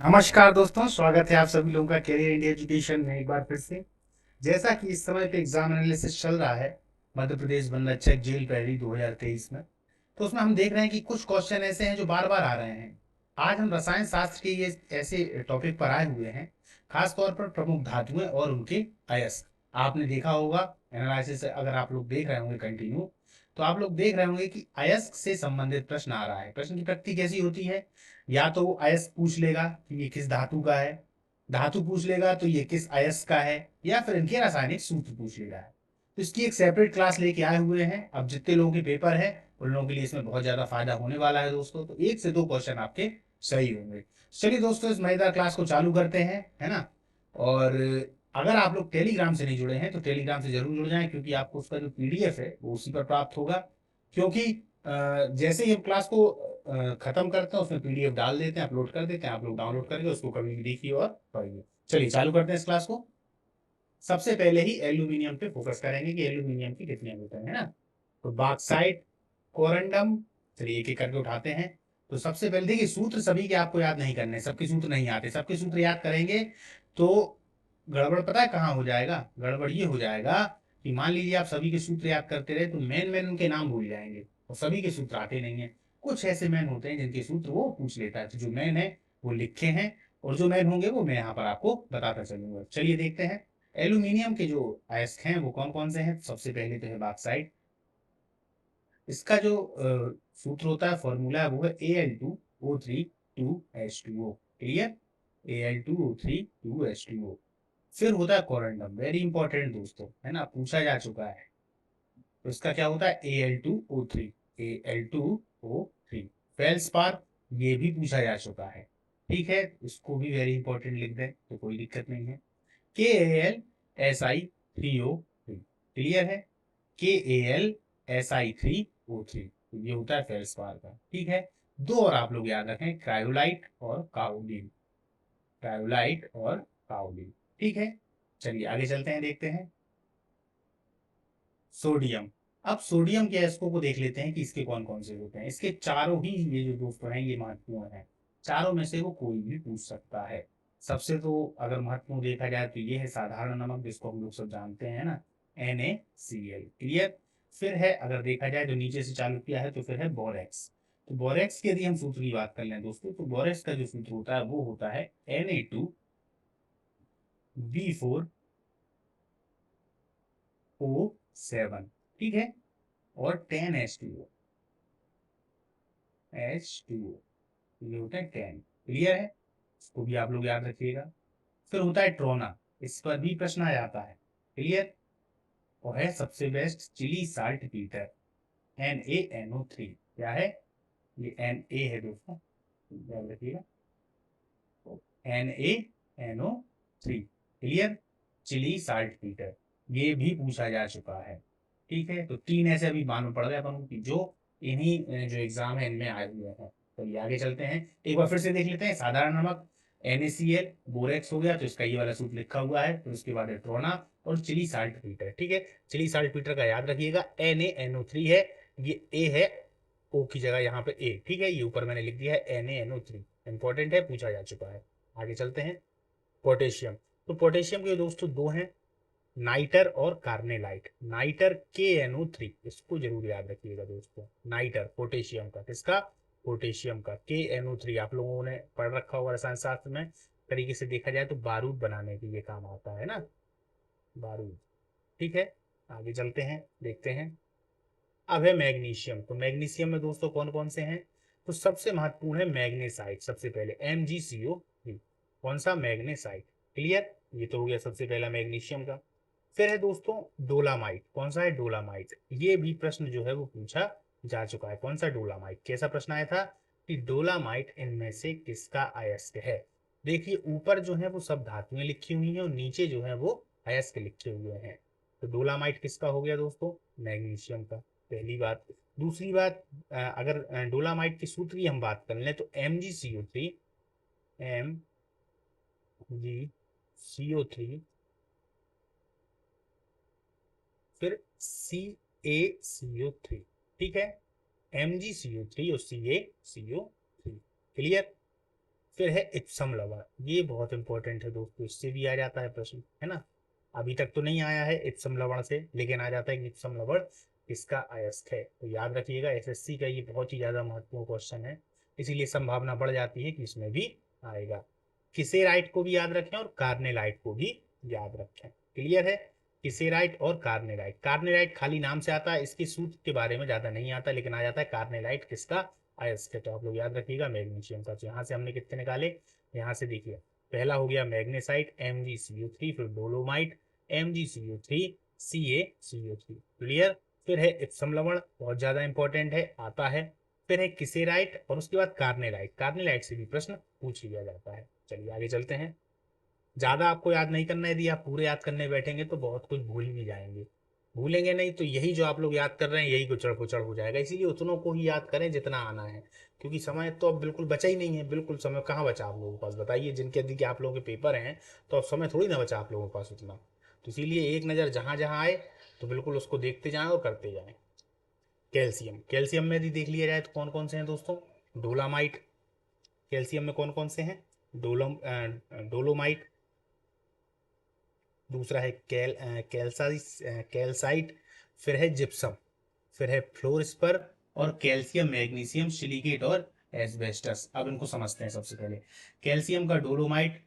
नमस्कार दोस्तों, स्वागत है आप सभी लोगों का कैरियर इंडिया एजुकेशन में एक बार फिर से। जैसा कि इस समय पे एग्जाम एनालिसिस चल रहा है मध्य प्रदेश बनना चेक जेल पैरी 2023 में, तो उसमें हम देख रहे हैं कि कुछ क्वेश्चन ऐसे हैं जो बार बार आ रहे हैं। आज हम रसायन शास्त्र के ये ऐसे टॉपिक पर आए हुए हैं, खास तौर पर प्रमुख धातुएं और उनके अयस्क। आपने देखा होगा एनालिसिस, अगर आप लोग देख रहे होंगे कंटिन्यू, तो आप लोग देख रहे होंगे कि अयस्क से संबंधित प्रश्न आ रहा है। प्रश्न की प्रकृति कैसी होती है? या तो वो अयस्क पूछ लेगा कि ये किस धातु का है, धातु पूछ लेगा तो ये किस अयस्क का है, या फिर इनके रासायनिक सूत्र पूछ लेगा है। तो इसकी एक सेपरेट क्लास लेके आए हुए हैं। अब जितने लोगों के पेपर है उन लोगों के लिए इसमें बहुत ज्यादा फायदा होने वाला है दोस्तों। तो एक से दो क्वेश्चन आपके सही होंगे। चलिए दोस्तों, इस मजेदार क्लास को चालू करते हैं, है ना। और अगर आप लोग टेलीग्राम से नहीं जुड़े हैं तो टेलीग्राम से जरूर जुड़ जाएं, क्योंकि आपको उसका जो पीडीएफ है वो उसी पर प्राप्त होगा। क्योंकि जैसे ही हम क्लास को खत्म करते हैं उसमें पीडीएफ डाल देते हैं, अपलोड कर देते हैं, आप लोग डाउनलोड करके उसको कभी भी देखिए और पढ़िए। चलिए चालू करते हैं इस क्लास को। सबसे पहले ही एल्यूमिनियम पे फोकस करेंगे कि एल्यूमिनियम की कितने होते हैं, है ना। तो बॉक्साइट, कोरंडम, चलिए एक एक करके उठाते हैं। तो सबसे पहले देखिए, सूत्र सभी के आपको याद नहीं करने, सबके सूत्र नहीं आते। सबके सूत्र याद करेंगे तो गड़बड़ पता है कहाँ हो जाएगा? गड़बड़ ये हो जाएगा कि मान लीजिए आप सभी के सूत्र याद करते रहे तो मेन मेन उनके नाम भूल जाएंगे और सभी के सूत्र आते नहीं है। कुछ ऐसे मैन होते हैं जिनके सूत्र वो पूछ लेता है, तो जो मैन है वो लिखे हैं, और जो मैन होंगे वो मैं यहाँ पर आपको बताता चलूंगा। चलिए देखते हैं एल्यूमिनियम के जो अयस्क हैं वो कौन कौन से हैं। सबसे पहले तो है बॉक्साइट। इसका जो सूत्र होता है, फॉर्मूला है, वो है Al2O3 2H2O। Clear? Al2O3 2H2O। फिर होता है कोरंडम, वेरी इंपॉर्टेंट दोस्तों, है ना, पूछा जा चुका है। तो इसका क्या होता है? Al2O3 फेल्सपार, ये भी पूछा जा चुका है। ठीक है, इसको भी वेरी इंपॉर्टेंट लिख दें तो कोई दिक्कत नहीं है। KAlSi3O3। क्लियर है? KAlSi3O3, ये होता है फेल्सपार का। ठीक है, दो और आप लोग याद रखें, क्रायोलाइट और काओलिन। क्रायोलाइट और काओलिन। ठीक है, चलिए आगे चलते हैं, देखते हैं सोडियम। अब सोडियम के अयस्कों को देख लेते हैं कि इसके कौन कौन से होते हैं। इसके चारों ही ये जो दोस्तों हैं ये महत्वपूर्ण है। चारों में से वो कोई भी पूछ सकता है। सबसे तो अगर महत्वपूर्ण देखा जाए तो ये है साधारण नमक, जिसको हम लोग सब जानते हैं ना, NaCl। क्लियर? फिर है, अगर देखा जाए तो नीचे से चालू किया है तो फिर है बोरेक्स। तो बोरेक्स की यदि हम सूत्र की बात कर लें दोस्तों, तो बोरेक्स का जो सूत्र होता है वो होता है Na2B4O7। ठीक है, और 10H2O, ये होता है 10। क्लियर है? इसको भी आप लोग याद रखिएगा। फिर होता है ट्रोना, इस पर भी प्रश्न आ जाता है। क्लियर? और है सबसे best chilli salt Peter, NaNO3। क्या है? ये Na है दोस्तों, याद रखिएगा, NaNO3। Clear? Chilli salt Peter, ये भी पूछा जा चुका है। ठीक है, तो तीन ऐसे अभी मालूम पड़ गए अपन को कि जो इन्हीं जो एग्जाम है इनमें आए हुए हैं। तो ये आगे चलते हैं, एक बार फिर से देख लेते हैं। साधारण नमक NaCl, बोरेक्स हो गया तो इसका ये वाला सूत्र लिखा हुआ है। तो उसके बाद है ट्रोना और चिली साल्ट पीटर। ठीक है, चिली साल्ट पीटर का याद रखिएगा, NaNO3 है, ये ए है, ओ की जगह यहाँ पे ए। ठीक है, ये ऊपर मैंने लिख दिया है NaNO3, इंपॉर्टेंट है, पूछा जा चुका है। आगे चलते हैं, पोटेशियम। तो पोटेशियम के दोस्तों दो हैं, नाइटर और कार्नेलाइट। नाइटर KNO3, इसको जरूर याद रखिएगा दोस्तों। नाइटर पोटेशियम का, किसका? पोटेशियम का। KNO3 आप लोगों ने पढ़ रखा होगा रसायन शास्त्र में। तरीके से देखा जाए तो बारूद बनाने के लिए काम आता है ना, बारूद। ठीक है, आगे चलते हैं, देखते हैं। अब है मैग्नीशियम। तो मैग्नीशियम में दोस्तों कौन कौन से हैं? तो सबसे महत्वपूर्ण है मैग्नेसाइट। सबसे पहले MgCO3, कौन सा? मैग्नेसाइट। क्लियर? ये तो हो गया सबसे पहला मैग्नीशियम का। फिर है दोस्तों डोलामाइट। कौन सा है? डोलामाइट। ये भी प्रश्न जो है वो पूछा जा चुका है। कौन सा? डोलामाइट। कैसा प्रश्न आया था कि डोलामाइट इनमें से किसका अयस्क है? देखिए ऊपर जो है वो सब धातुएं लिखी हुई हैं और नीचे जो है वो अयस्क लिखे हुए हैं। तो डोलामाइट किसका हो गया दोस्तों? मैग्नीशियम का। पहली बात। दूसरी बात, अगर डोलामाइट की सूत्र की हम बात कर लें तो MgCO3, MgCO3, फिर CaCO3। ठीक है, MgCO3 और CaCO3। क्लियर? फिर है इप्सम लवण, ये बहुत इंपॉर्टेंट है दोस्तों, इससे भी आ जाता है प्रश्न, है ना। अभी तक तो नहीं आया है इप्सम लवण से, लेकिन आ जाता है कि इप्सम लवण किसका अयस्क है। तो याद रखिएगा, एसएससी का ये बहुत ही ज्यादा महत्वपूर्ण क्वेश्चन है, इसीलिए संभावना बढ़ जाती है कि इसमें भी आएगा। किसेराइट को भी याद रखें और कार्नेलाइट को भी याद रखें। क्लियर है। किसेराइट और कार्नेलाइट, कार्नेलाइट खाली नाम से आता है, इसके सूत्र के बारे में ज्यादा नहीं आता, लेकिन आ जाता है कार्नेलाइट किसका अयस्क है। तो आप लोग याद रखिएगा मैग्नीशियम का। तो यहाँ से हमने कितने निकाले, यहाँ से देखिए पहला हो गया मैग्नेसाइट MgCO3, फिर डोलोमाइट MgCO3 CaCO3। क्लियर। फिर है इप्सम लवण, बहुत ज्यादा इंपॉर्टेंट है, आता है। फिर है किसेराइट और उसके बाद कार्नेलाइट, कार्नेलाइट से भी प्रश्न पूछ लिया जाता है। चलिए आगे चलते हैं। ज्यादा आपको याद नहीं करना है, यदि आप पूरे याद करने बैठेंगे तो बहुत कुछ भूल भी जाएंगे। भूलेंगे नहीं तो यही जो आप लोग याद कर रहे हैं यही गुचड़ पुचड़ हो जाएगा, इसीलिए उतनों को ही याद करें जितना आना है, क्योंकि समय तो अब बिल्कुल बचा ही नहीं है। बिल्कुल समय कहाँ बचा आप लोगों के पास, बताइए। जिनके यदि कि आप लोगों के पेपर हैं तो अब समय थोड़ी ना बचा आप लोगों के पास उतना। तो इसीलिए एक नज़र जहाँ जहाँ आए तो बिल्कुल उसको देखते जाएं और करते जाएं। कैल्शियम, कैल्शियम में यदि देख लिया जाए तो कौन कौन से हैं दोस्तों, डोलामाइट। कैल्शियम में कौन कौन से हैं, डोलोमाइट, दूसरा है कैल्साइट, फिर है जिप्सम, फिर है फ्लोरस्पर, और कैल्शियम मैग्नीशियम सिलिकेट और एस्बेस्टस। अब इनको समझते हैं। सबसे पहले कैल्शियम का डोलोमाइट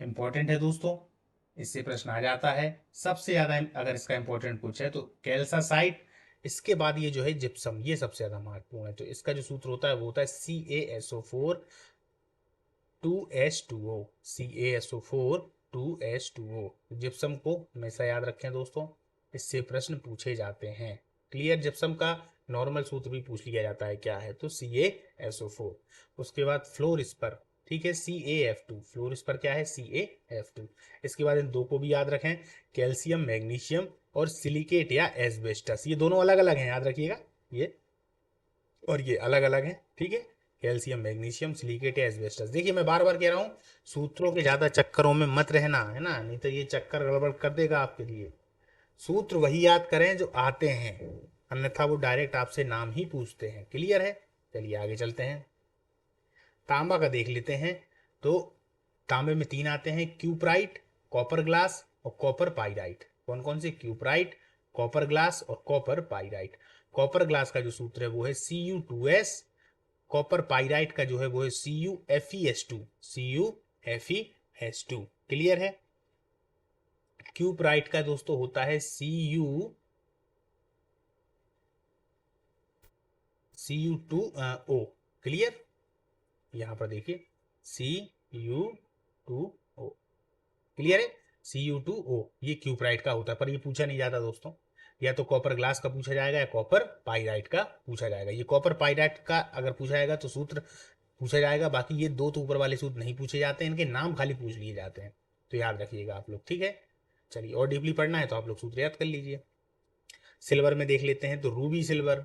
इंपॉर्टेंट है दोस्तों, इससे प्रश्न आ जाता है। सबसे ज्यादा अगर इसका इंपॉर्टेंट पूछे तो कैल्सासाइट, इसके बाद ये जो है जिप्सम, ये सबसे ज्यादा महत्वपूर्ण है। तो इसका जो सूत्र होता है वो होता है CaSO4 2H2O, CaSO4 2H2O। Gypsum को हमेशा याद रखें दोस्तों, इससे प्रश्न पूछे जाते हैं। क्लियर। जिप्सम का नॉर्मल सूत्र भी पूछ लिया जाता है, क्या है तो CaSO4। उसके बाद फ्लोरस्पर, ठीक है, CaF2, फ्लोरस्पर क्या है CaF2। इसके बाद इन दो को भी याद रखें, कैल्शियम मैग्नीशियम और सिलिकेट या एस्बेस्टस, ये दोनों अलग अलग हैं, याद रखिएगा, ये और ये अलग अलग हैं, ठीक है। कैल्शियम मैग्नीशियम सिलिकेट या एस्बेस्टस। देखिए मैं बार बार कह रहा हूँ, सूत्रों के ज़्यादा चक्करों में मत रहना, है ना, नहीं तो ये चक्कर गड़बड़ कर देगा आपके लिए। सूत्र वही याद करें जो आते हैं, अन्यथा वो डायरेक्ट आपसे नाम ही पूछते हैं। क्लियर है। चलिए आगे चलते हैं। तांबा का देख लेते हैं। तो तांबे में तीन आते हैं, क्यूप्राइट, कॉपर ग्लास और कॉपर पाइराइट। कौन कौन से, क्यूप्राइट, कॉपर ग्लास और कॉपर पाइराइट। कॉपर ग्लास का जो सूत्र है वो है Cu2S, कॉपर पाइराइट का जो है वो है CuFeS2, CuFeS2। क्लियर है। क्यूप्राइट का दोस्तों होता है Cu2O। क्लियर। यहां पर देखिए Cu2O। क्लियर है। Cu2O ये क्यूप्राइट का होता है, पर ये पूछा नहीं जाता दोस्तों, या तो कॉपर ग्लास का पूछा जाएगा या कॉपर पाइराइट का पूछा जाएगा। ये कॉपर पाइराइट का अगर पूछा जाएगा तो सूत्र पूछा जाएगा, बाकी ये दो तो ऊपर वाले सूत्र नहीं पूछे जाते हैं, इनके नाम खाली पूछ लिए जाते हैं। तो याद रखिएगा आप लोग, ठीक है। चलिए और डीपली पढ़ना है तो आप लोग सूत्र याद कर लीजिए। सिल्वर में देख लेते हैं, तो रूबी सिल्वर,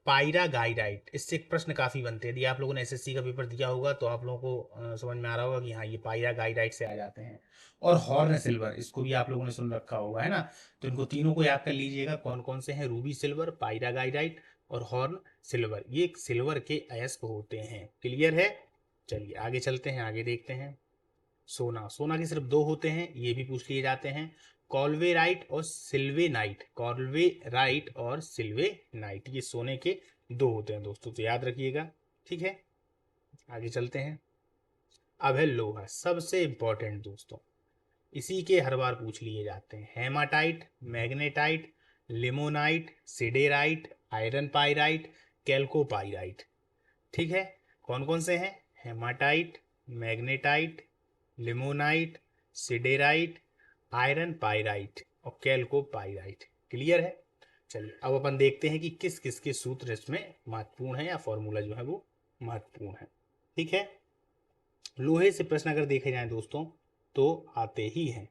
पायरागाइराइट, इससे एक प्रश्न काफी बनते हैं। यदि आप लोगों ने एसएससी का पेपर दिया होगा तो आप लोगों को समझ में आ रहा होगा कि हाँ ये पायरागाइराइट से आ जाते हैं। और हॉर्न सिल्वर, इसको भी आप लोगों ने सुन रखा होगा, है ना। तो इनको तीनों को याद कर लीजिएगा, कौन कौन से हैं, रूबी सिल्वर, पायरागाइराइट और हॉर्न सिल्वर, ये सिल्वर के अयस्क होते हैं। क्लियर है। चलिए आगे चलते हैं, आगे देखते हैं। सोना, सोना के सिर्फ दो होते हैं, ये भी पूछ लिए जाते हैं, कॉल्वेराइट और सिल्वेनाइट, कॉल्वेराइट और सिल्वेनाइट, ये सोने के दो होते हैं दोस्तों, तो याद रखिएगा, ठीक है। आगे चलते हैं। अब है लोहा, सबसे इंपॉर्टेंट दोस्तों, इसी के हर बार पूछ लिए जाते हैं, hematite, magnetite, limonite, siderite, iron pyrite, chalcopyrite. ठीक है। कौन कौन से हैं, hematite, magnetite, limonite, siderite, iron pyrite और कैल्कोपाइराइट। क्लियर है। चलिए अब अपन देखते हैं कि किस किस के सूत्र इसमें महत्वपूर्ण है या फॉर्मूला जो है वो महत्वपूर्ण है। ठीक है। लोहे से प्रश्न अगर देखे जाएं दोस्तों तो आते ही हैं।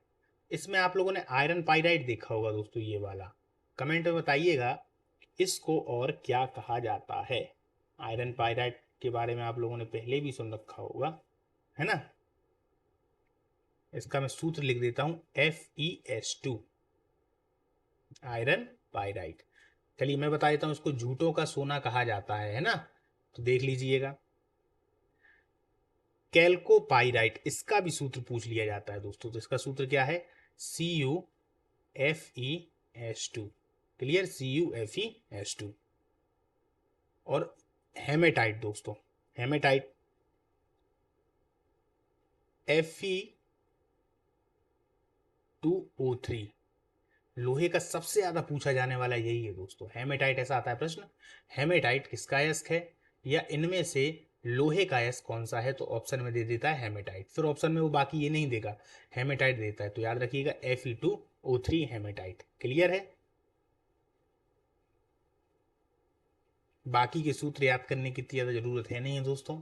इसमें आप लोगों ने आयरन पाइराइट देखा होगा दोस्तों, ये वाला, कमेंट में बताइएगा इसको और क्या कहा जाता है। आयरन पाइराइट के बारे में आप लोगों ने पहले भी सुन रखा होगा, है ना। इसका मैं सूत्र लिख देता हूं, FeS2, आयरन पाइराइट। चलिए मैं बता देता हूं, इसको झूठों का सोना कहा जाता है ना। तो देख लीजिएगा, कैल्कोपाइराइट, इसका भी सूत्र पूछ लिया जाता है दोस्तों। तो इसका सूत्र क्या है? CuFeS2। क्लियर? CuFeS2। और हेमेटाइट दोस्तों, हेमेटाइट Fe2O3। लोहे का सबसे ज्यादा पूछा जाने वाला यही है दोस्तों, हेमेटाइट। ऐसा आता है प्रश्न, हेमेटाइट किसका अयस्क है, या इनमें से लोहे का अयस्क कौन सा है? तो ऑप्शन में दे देता है हेमेटाइट। फिर ऑप्शन में वो बाकी ये नहीं देगा, हेमेटाइट देता है। तो याद रखिएगा Fe2O3 हेमेटाइट। क्लियर है? बाकी के सूत्र याद करने की इतनी ज्यादा जरूरत है नहीं है दोस्तों।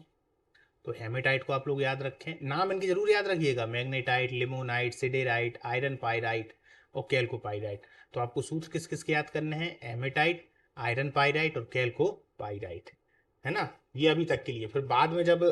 तो हेमेटाइट को आप लोग याद रखें, नाम इनके जरूर याद रखिएगा, magnetite, limonite, siderite, iron pyrite और कैल्कोपाइराइट। तो आपको सूत्र किस किस के याद करने हैं? हेमेटाइट, आयरन पाइराइट और कैल्कोपाइराइट, है ना? ये अभी तक के लिए। फिर बाद में जब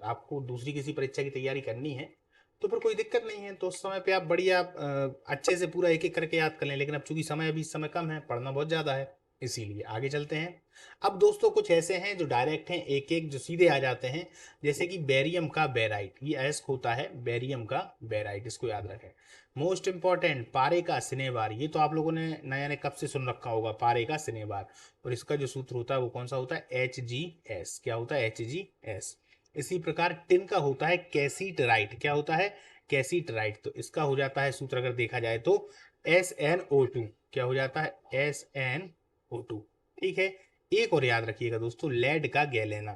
आपको दूसरी किसी परीक्षा की तैयारी करनी है तो फिर कोई दिक्कत नहीं है, तो उस समय पे आप बढ़िया अच्छे से पूरा एक एक करके याद कर लें। लेकिन अब चूंकि समय अभी इस समय कम है, पढ़ना बहुत ज़्यादा है, इसीलिए आगे चलते हैं। अब दोस्तों कुछ ऐसे हैं जो डायरेक्ट हैं, एक एक जो सीधे आ जाते हैं, जैसे कि बेरियम का बेराइट। ये अयस्क होता है बेरियम का बेराइट, इसको याद रखें। मोस्ट इंपॉर्टेंट, पारे का सिनेबार। ये तो आप लोगों ने नया ने कब से सुन रखा होगा, पारे का सिनेबार। और इसका जो सूत्र होता है वो कौन सा होता है? HgS। क्या होता है? HgS। इसी प्रकार टिन का होता है कैसीटराइट। क्या होता है? कैसीटराइट। तो इसका हो जाता है सूत्र अगर देखा जाए तो SnO2। क्या हो जाता है? SnO2। ठीक है। एक और याद रखिएगा दोस्तों, लेड का गैलेना।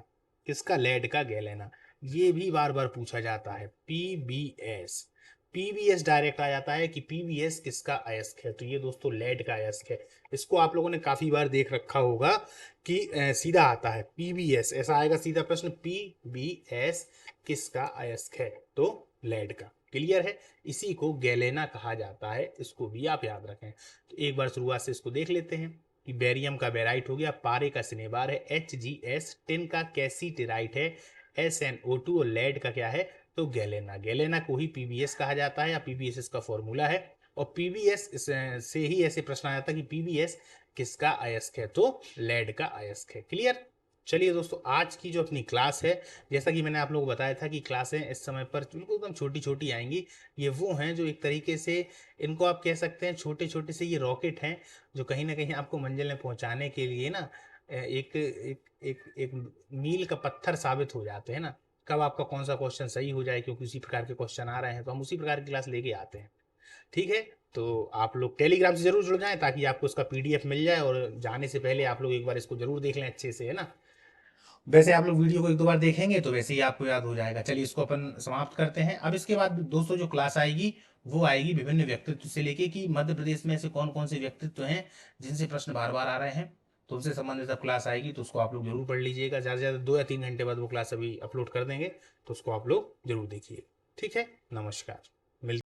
किसका? लेड का गैलेना। ये भी बार बार पूछा जाता है, PbS। PbS डायरेक्ट आ जाता है कि PbS किसका अयस्क है? तो ये दोस्तों लेड का अयस्क है। इसको आप लोगों ने काफी बार देख रखा होगा कि सीधा आता है PbS, ऐसा आएगा सीधा प्रश्न, PbS किसका अयस्क है? तो लेड का। क्लियर है? इसी को गैलेना कहा जाता है, इसको भी आप याद रखें। तो एक बार शुरुआत से इसको देख लेते हैं कि बेरियम का बेराइट हो गया, पारे का सिनेबार है HgS, टिन का कैसीटेराइट है SnO2 और लेड का क्या है? तो गैलेना। गैलेना को ही PbS कहा जाता है, या PbS इसका फॉर्मूला है। और PbS से ही ऐसे प्रश्न आया था कि PbS किसका अयस्क है? तो लेड का अयस्क है। क्लियर? चलिए दोस्तों, आज की जो अपनी क्लास है, जैसा कि मैंने आप लोगों को बताया था कि क्लासें इस समय पर बिल्कुल एकदम छोटी छोटी आएंगी। ये वो हैं जो एक तरीके से, इनको आप कह सकते हैं छोटे छोटे से ये रॉकेट हैं, जो कहीं ना कहीं आपको मंजिल में पहुंचाने के लिए ना एक एक एक एक मील का पत्थर साबित हो जाते हैं ना। कब आपका कौन सा क्वेश्चन सही हो जाए, क्योंकि उसी प्रकार के क्वेश्चन आ रहे हैं, तो हम उसी प्रकार की क्लास लेके आते हैं। ठीक है? तो आप लोग टेलीग्राम से जरूर जुड़ जाएं, ताकि आपको इसका PDF मिल जाए, और जाने से पहले आप लोग एक बार इसको जरूर देख लें अच्छे से, है ना? वैसे आप लोग वीडियो को एक दो बार देखेंगे तो वैसे ही आपको याद हो जाएगा। चलिए इसको अपन समाप्त करते हैं। अब इसके बाद दोस्तों जो क्लास आएगी वो आएगी विभिन्न व्यक्तित्व से लेके, कि मध्य प्रदेश में ऐसे कौन कौन से व्यक्तित्व हैं जिनसे प्रश्न बार बार आ रहे हैं, तो उनसे संबंधित अब क्लास आएगी, तो उसको आप लोग जरूर पढ़ लीजिएगा। ज़्यादा से ज़्यादा 2 या 3 घंटे बाद वो क्लास अभी अपलोड कर देंगे, तो उसको आप लोग जरूर देखिए। ठीक है? नमस्कार। मिलते